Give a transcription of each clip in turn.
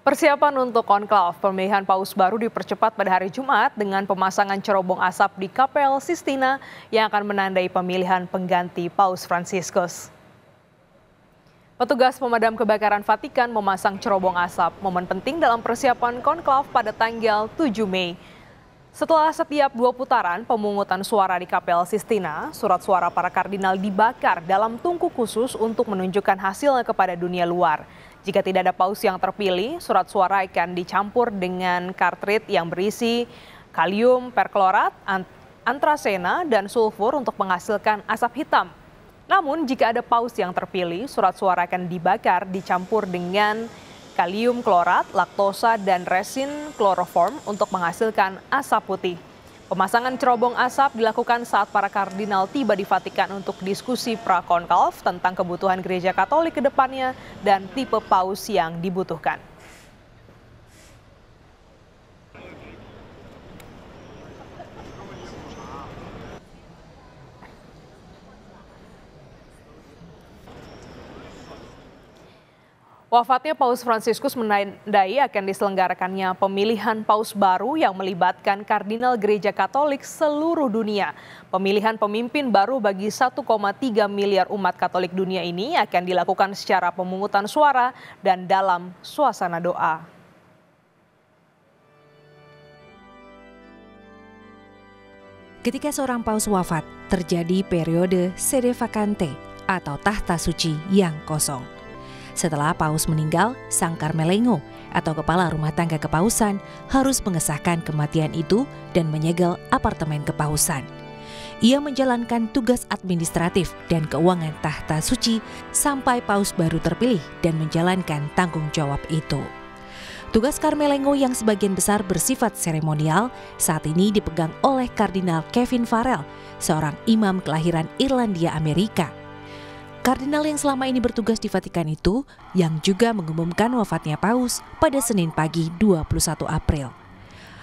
Persiapan untuk konklav pemilihan paus baru dipercepat pada hari Jumat dengan pemasangan cerobong asap di Kapel Sistina yang akan menandai pemilihan pengganti Paus Fransiskus. Petugas pemadam kebakaran Vatikan memasang cerobong asap, momen penting dalam persiapan konklav pada tanggal 7 Mei. Setelah setiap 2 putaran pemungutan suara di Kapel Sistina, surat suara para kardinal dibakar dalam tungku khusus untuk menunjukkan hasilnya kepada dunia luar. Jika tidak ada paus yang terpilih, surat suara akan dicampur dengan kartrid yang berisi kalium perklorat, antrasena, dan sulfur untuk menghasilkan asap hitam. Namun jika ada paus yang terpilih, surat suara akan dibakar dicampur dengan kalium klorat, laktosa, dan resin kloroform untuk menghasilkan asap putih. Pemasangan cerobong asap dilakukan saat para kardinal tiba di Vatikan untuk diskusi prakonklav tentang kebutuhan gereja Katolik ke depannya dan tipe paus yang dibutuhkan. Wafatnya Paus Fransiskus menandai akan diselenggarakannya pemilihan paus baru yang melibatkan kardinal gereja Katolik seluruh dunia. Pemilihan pemimpin baru bagi 1,3 miliar umat Katolik dunia ini akan dilakukan secara pemungutan suara dan dalam suasana doa. Ketika seorang paus wafat, terjadi periode sede vacante atau tahta suci yang kosong. Setelah paus meninggal, sang Carmelengo atau kepala rumah tangga kepausan harus mengesahkan kematian itu dan menyegel apartemen kepausan. Ia menjalankan tugas administratif dan keuangan tahta suci sampai paus baru terpilih dan menjalankan tanggung jawab itu. Tugas Carmelengo yang sebagian besar bersifat seremonial saat ini dipegang oleh Kardinal Kevin Farrell, seorang imam kelahiran Irlandia Amerika. Kardinal yang selama ini bertugas di Vatikan itu yang juga mengumumkan wafatnya paus pada Senin pagi 21 April.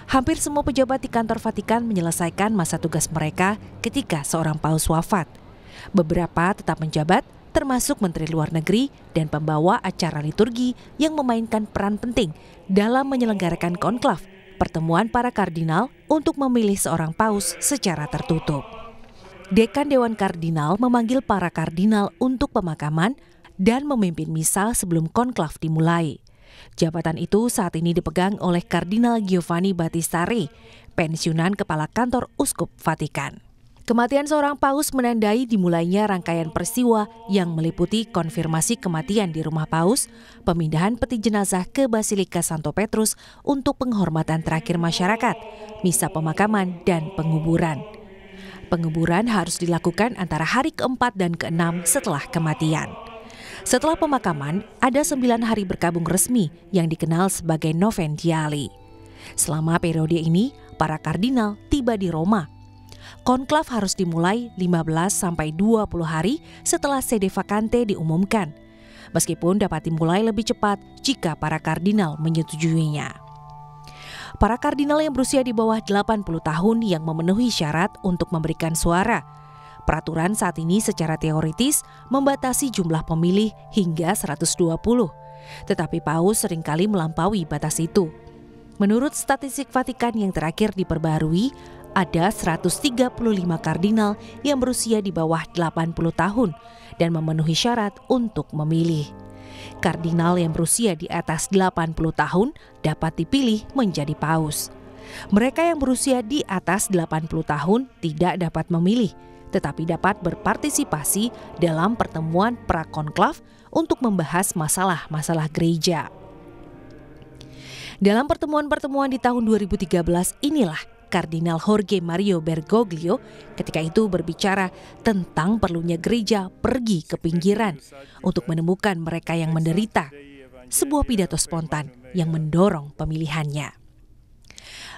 Hampir semua pejabat di kantor Vatikan menyelesaikan masa tugas mereka ketika seorang paus wafat. Beberapa tetap menjabat, termasuk Menteri Luar Negeri dan pembawa acara liturgi yang memainkan peran penting dalam menyelenggarakan konklav, pertemuan para kardinal untuk memilih seorang paus secara tertutup. Dekan Dewan Kardinal memanggil para kardinal untuk pemakaman dan memimpin misa sebelum konklav dimulai. Jabatan itu saat ini dipegang oleh Kardinal Giovanni Battista Re, pensiunan kepala kantor Uskup Vatikan. Kematian seorang paus menandai dimulainya rangkaian peristiwa yang meliputi konfirmasi kematian di rumah paus, pemindahan peti jenazah ke Basilika Santo Petrus untuk penghormatan terakhir masyarakat, misa pemakaman, dan penguburan. Penguburan harus dilakukan antara hari ke-4 dan ke-6 setelah kematian. Setelah pemakaman, ada 9 hari berkabung resmi yang dikenal sebagai Noventiali. Selama periode ini, para kardinal tiba di Roma. Konklav harus dimulai 15-20 hari setelah sede vacante diumumkan, meskipun dapat dimulai lebih cepat jika para kardinal menyetujuinya. Para kardinal yang berusia di bawah 80 tahun yang memenuhi syarat untuk memberikan suara. Peraturan saat ini secara teoritis membatasi jumlah pemilih hingga 120, tetapi paus seringkali melampaui batas itu. Menurut statistik Vatikan yang terakhir diperbarui, ada 135 kardinal yang berusia di bawah 80 tahun dan memenuhi syarat untuk memilih. Kardinal yang berusia di atas 80 tahun dapat dipilih menjadi paus. Mereka yang berusia di atas 80 tahun tidak dapat memilih, tetapi dapat berpartisipasi dalam pertemuan prakonklav untuk membahas masalah-masalah gereja. Dalam pertemuan-pertemuan di tahun 2013 inilah Kardinal Jorge Mario Bergoglio ketika itu berbicara tentang perlunya gereja pergi ke pinggiran untuk menemukan mereka yang menderita. Sebuah pidato spontan yang mendorong pemilihannya.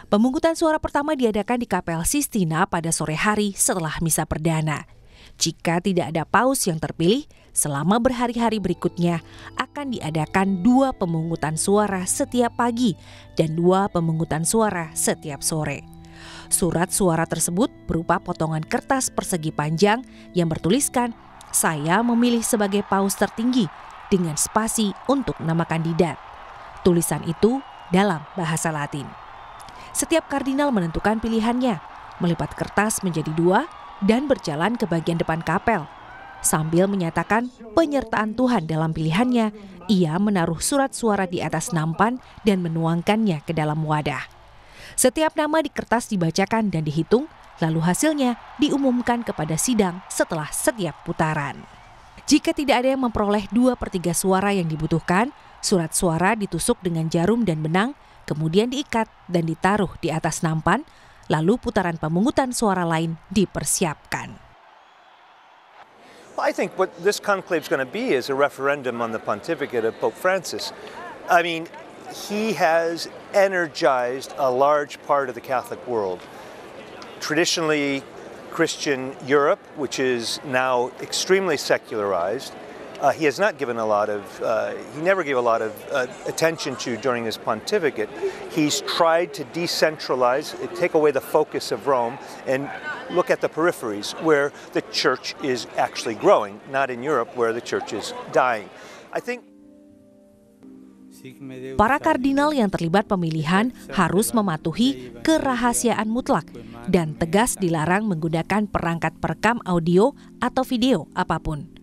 Pemungutan suara pertama diadakan di Kapel Sistina pada sore hari setelah misa perdana. Jika tidak ada paus yang terpilih, selama berhari-hari berikutnya akan diadakan 2 pemungutan suara setiap pagi dan 2 pemungutan suara setiap sore. Surat suara tersebut berupa potongan kertas persegi panjang yang bertuliskan, "Saya memilih sebagai paus tertinggi," dengan spasi untuk nama kandidat. Tulisan itu dalam bahasa Latin. Setiap kardinal menentukan pilihannya, melipat kertas menjadi 2 dan berjalan ke bagian depan kapel. Sambil menyatakan penyertaan Tuhan dalam pilihannya, ia menaruh surat suara di atas nampan dan menuangkannya ke dalam wadah. Setiap nama di kertas dibacakan dan dihitung, lalu hasilnya diumumkan kepada sidang setelah setiap putaran. Jika tidak ada yang memperoleh 2/3 suara yang dibutuhkan, surat suara ditusuk dengan jarum dan benang, kemudian diikat dan ditaruh di atas nampan, lalu putaran pemungutan suara lain dipersiapkan. Well, I think what this conclave is going to be is a referendum on the pontificate of Pope Francis. I mean, he has energized a large part of the Catholic world. Traditionally, Christian Europe, which is now extremely secularized, he has not given a lot of, he never gave a lot of attention to during his pontificate. He's tried to decentralize, take away the focus of Rome and look at the peripheries where the church is actually growing, not in Europe where the church is dying. I think para kardinal yang terlibat pemilihan harus mematuhi kerahasiaan mutlak dan tegas dilarang menggunakan perangkat perekam audio atau video apapun.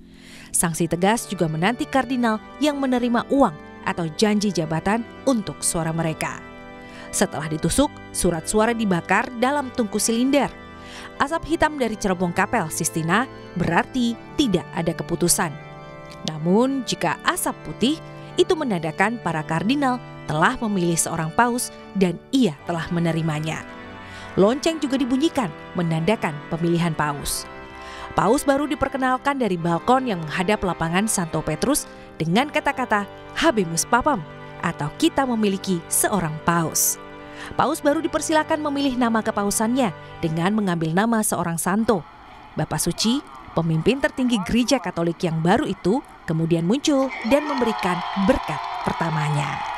Sanksi tegas juga menanti kardinal yang menerima uang atau janji jabatan untuk suara mereka. Setelah ditusuk, surat suara dibakar dalam tungku silinder. Asap hitam dari cerobong kapel Sistina berarti tidak ada keputusan. Namun jika asap putih, itu menandakan para kardinal telah memilih seorang paus dan ia telah menerimanya. Lonceng juga dibunyikan menandakan pemilihan paus. Paus baru diperkenalkan dari balkon yang menghadap lapangan Santo Petrus dengan kata-kata Habemus Papam atau kita memiliki seorang paus. Paus baru dipersilakan memilih nama kepausannya dengan mengambil nama seorang santo. Bapak Suci, pemimpin tertinggi gereja Katolik yang baru itu, kemudian muncul dan memberikan berkat pertamanya.